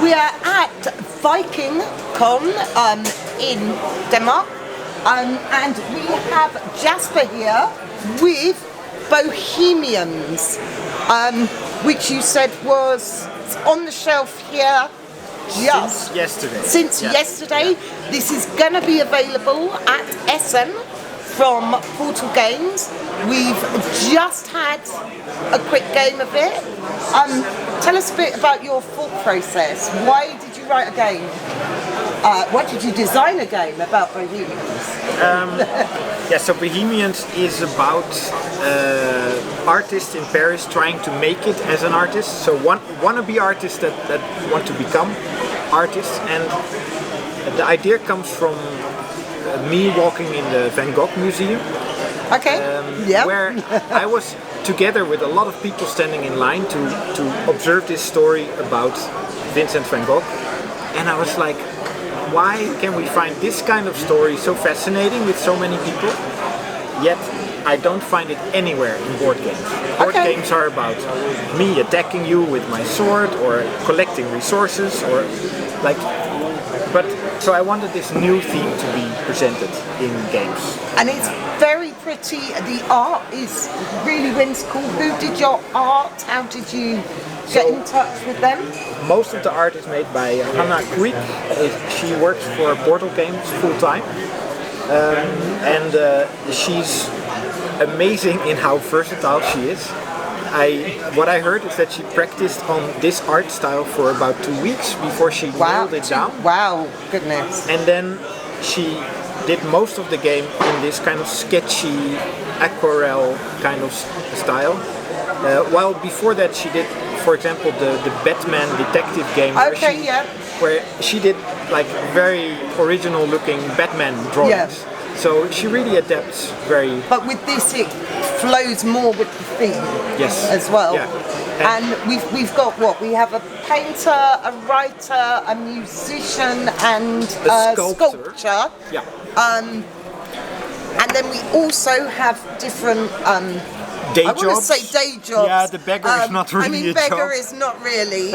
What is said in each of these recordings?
We are at Viking-Con in Denmark, and we have Jasper here with Bohemians, which you said was on the shelf here since yesterday. Yesterday. This is going to be available at Essen from Portal Games. We've just had a quick game of it. Tell us a bit about your thought process. Why did you write a game? Why did you design a game about Bohemians? So Bohemians is about artists in Paris trying to make it as an artist. So wannabe artists that want to become artists, and the idea comes from me walking in the Van Gogh Museum. Okay. Where I was together with a lot of people standing in line to observe this story about Vincent van Gogh, and I was like, why can we find this kind of story so fascinating with so many people, yet I don't find it anywhere in board games. Board games are about me attacking you with my sword or collecting resources or like, but so I wanted this new theme to be presented in games. And it's very pretty. The art is really whimsical. Who did your art? How did you get in touch with them? Most of the art is made by Hannah Kuik. She works for Portal Games full time, and she's amazing in how versatile she is. What I heard is that she practiced on this art style for about 2 weeks before she nailed it down. Wow, goodness. And then she did most of the game in this kind of sketchy aquarelle kind of style. While before that she did, for example, the Batman detective game where she did like very original looking Batman drawings. Yeah. So she really adapts very... But with this it flows more with the theme as well. Yeah. And we've got what? We have a painter, a writer, a musician and a sculptor. Yeah. And then we also have different... day I want to say day jobs. Yeah, the beggar is not really a beggar job. is not really.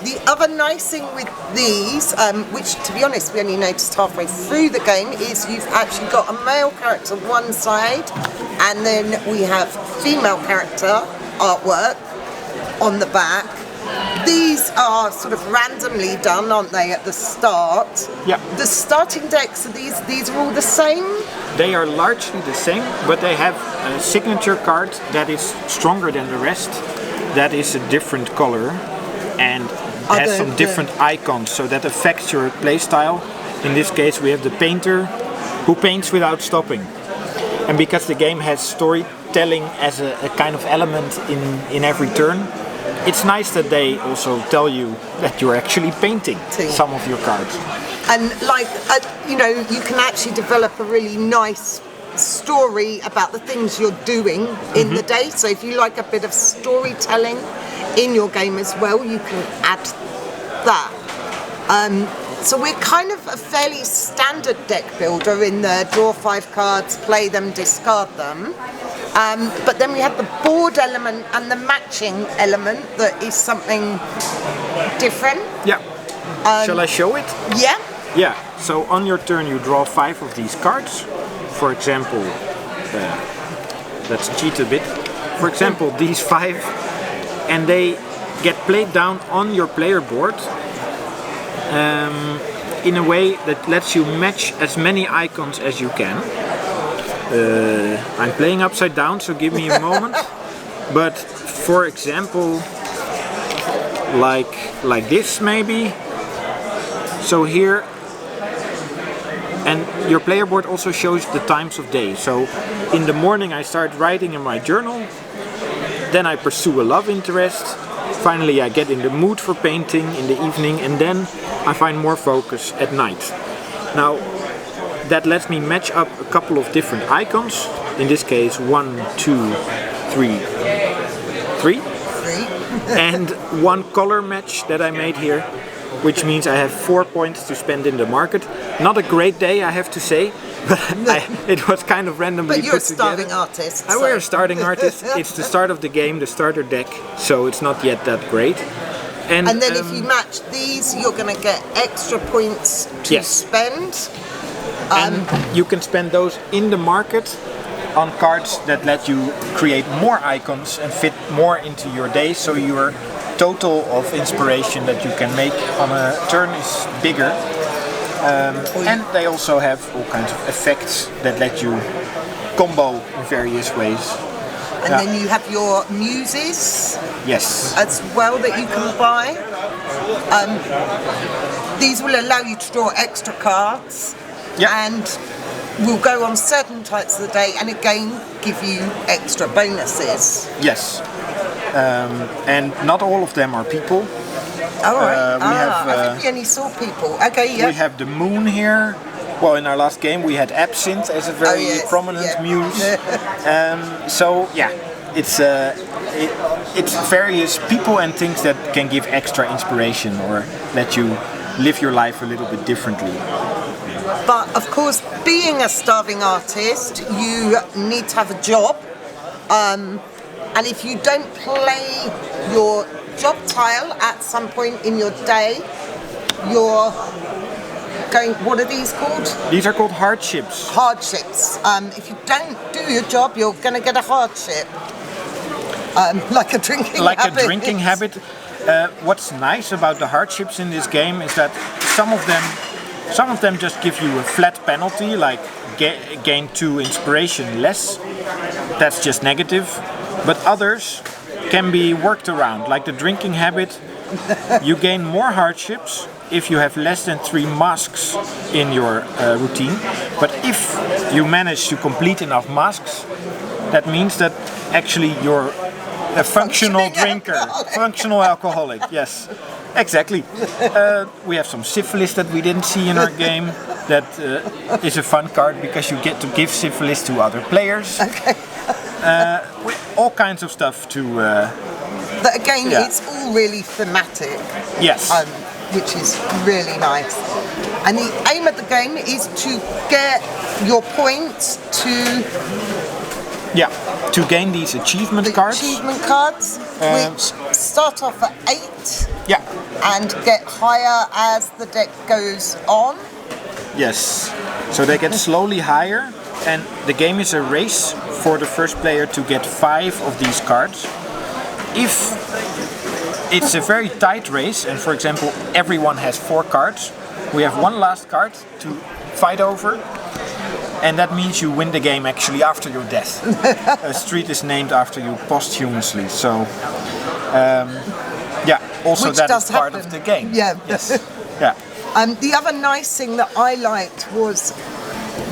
The other nice thing with these, which to be honest we only noticed halfway through the game, is you've actually got a male character one side, and then we have female character artwork on the back. These are sort of randomly done, aren't they, at the start? Yeah. The starting decks, are these are all the same? They are largely the same, but they have a signature card that is stronger than the rest, that is a different color and has some different icons, so that affects your playstyle. In this case we have the painter who paints without stopping. And because the game has storytelling as a kind of element in every turn, it's nice that they also tell you that you're actually painting some of your cards. And like, you can actually develop a really nice story about the things you're doing in the day. So if you like a bit of storytelling in your game as well, you can add that. So we're kind of a fairly standard deck builder in the draw 5 cards, play them, discard them. But then we have the board element and the matching element that is something different. Yeah. Shall I show it? Yeah. Yeah. So on your turn you draw 5 of these cards. For example, let's cheat a bit. For example, these 5, and they get played down on your player board in a way that lets you match as many icons as you can. I'm playing upside down, so give me a moment. But for example, like this maybe. So here, and your player board also shows the times of day. So in the morning I start writing in my journal, then I pursue a love interest, finally I get in the mood for painting in the evening, and then I find more focus at night. Now that lets me match up a couple of different icons. In this case 1, 2, 3, and one color match that I made here, which means I have 4 points to spend in the market. Not a great day, I have to say, but it was kind of randomly put together. But you're a starting artist. We're a starting artist. It's the start of the game, the starter deck, so it's not yet that great. And then if you match these, you're going to get extra points to spend. And you can spend those in the market on cards that let you create more icons and fit more into your day, so your total of inspiration that you can make on a turn is bigger. And they also have all kinds of effects that let you combo in various ways. And then you have your muses as well that you can buy. These will allow you to draw extra cards and will go on certain types of the day, and again give you extra bonuses. Yes. And not all of them are people. All right. I think we only saw people. Okay, yeah. We have the moon here. Well, in our last game we had Absinthe as a very prominent muse. So yeah, it's various people and things that can give extra inspiration or let you live your life a little bit differently. But of course, being a starving artist, you need to have a job. And if you don't play your job tile at some point in your day, you're going, what are these called? These are called hardships. Hardships. If you don't do your job, you're going to get a hardship. Like a drinking habit. Like a drinking habit. What's nice about the hardships in this game is that some of them just give you a flat penalty, like gain 2 inspiration less. That's just negative. But others can be worked around, like the drinking habit. You gain more hardships if you have less than 3 masks in your routine. But if you manage to complete enough masks, that means that actually you're a functional drinker, functional alcoholic. Yes, exactly. We have some syphilis that we didn't see in our game. That is a fun card because you get to give syphilis to other players. Okay. With all kinds of stuff to. But again, it's all really thematic. Yes. Which is really nice. And the aim of the game is to get your points to. To gain these achievement cards. Achievement cards, which start off at 8. Yeah. And get higher as the deck goes on. Yes. So they get slowly higher, and the game is a race for the first player to get 5 of these cards. If it's a very tight race, and for example everyone has 4 cards, we have one last card to fight over, and that means you win the game actually after your death. A street is named after you posthumously, so also which that is part happen. of the game. Yeah. Yes. Yeah. The other nice thing that I liked was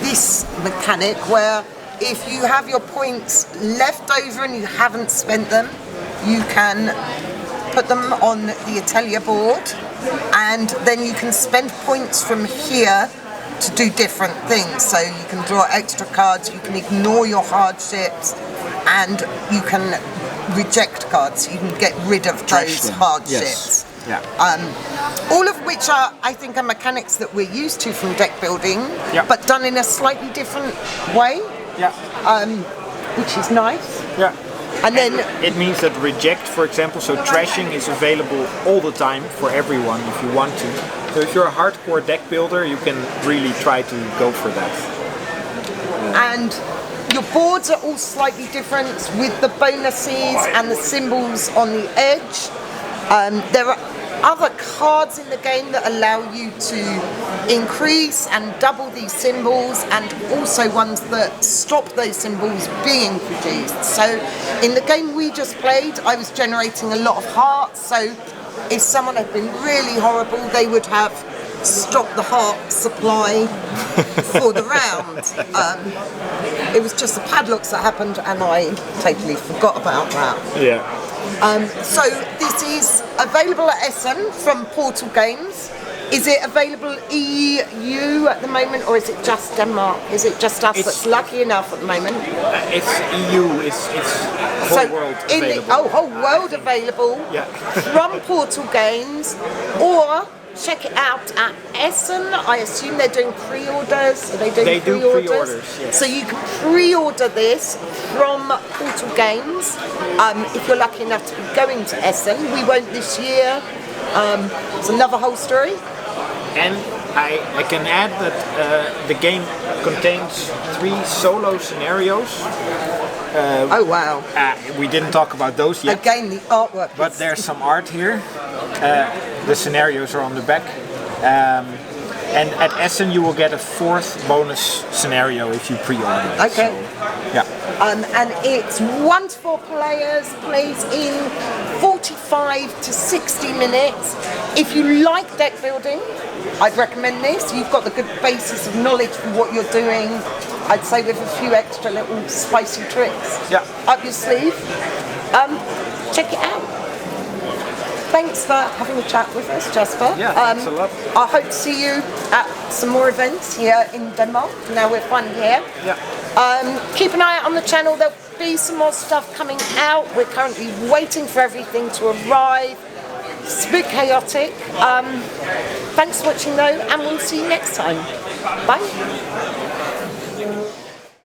this mechanic where if you have your points left over and you haven't spent them, you can put them on the Atelier board, and then you can spend points from here to do different things. So you can draw extra cards, you can ignore your hardships, and you can reject cards. You can get rid of those hardships. Yes. Yeah. All of which are, I think, are mechanics that we're used to from deck building, but done in a slightly different way. Yeah. Which is nice. Yeah. And then it means that reject, for example, so trashing is available all the time for everyone if you want to. So if you're a hardcore deck builder, you can really try to go for that. And your boards are all slightly different with the bonuses and the symbols on the edge. There are other cards in the game that allow you to increase and double these symbols, and also ones that stop those symbols being produced. So in the game we just played, I was generating a lot of hearts, so if someone had been really horrible, they would have stopped the heart supply for the round. It was just the padlocks that happened, and I totally forgot about that. Yeah. So this is available at Essen from Portal Games. Is it available EU at the moment, or is it just Denmark? Is it just us that's lucky enough at the moment? It's EU. It's whole world available. Whole world available from Portal Games, or check it out at Essen. I assume they're doing pre-orders. Are they doing pre-orders? Do pre-orders, yes. So you can pre-order this from Portal Games if you're lucky enough to be going to Essen. We won't this year It's another whole story. And I can add that the game contains 3 solo scenarios. Oh wow. We didn't talk about those yet. Again, the artwork. But there's some art here. The scenarios are on the back. And at Essen you will get a 4th bonus scenario if you pre-order it. Okay. So, yeah. And it's 1 to 4 players, plays in 45 to 60 minutes. If you like deck building, I'd recommend this. You've got the good basis of knowledge for what you're doing. I'd say with a few extra little spicy tricks up your sleeve. Check it out. Thanks for having a chat with us, Jasper. Yeah, thanks a lot. I hope to see you at some more events here in Denmark. Now we're finally here. Yeah. Keep an eye out on the channel. There'll be some more stuff coming out. We're currently waiting for everything to arrive. It's a bit chaotic. Thanks for watching though, and we'll see you next time. Bye.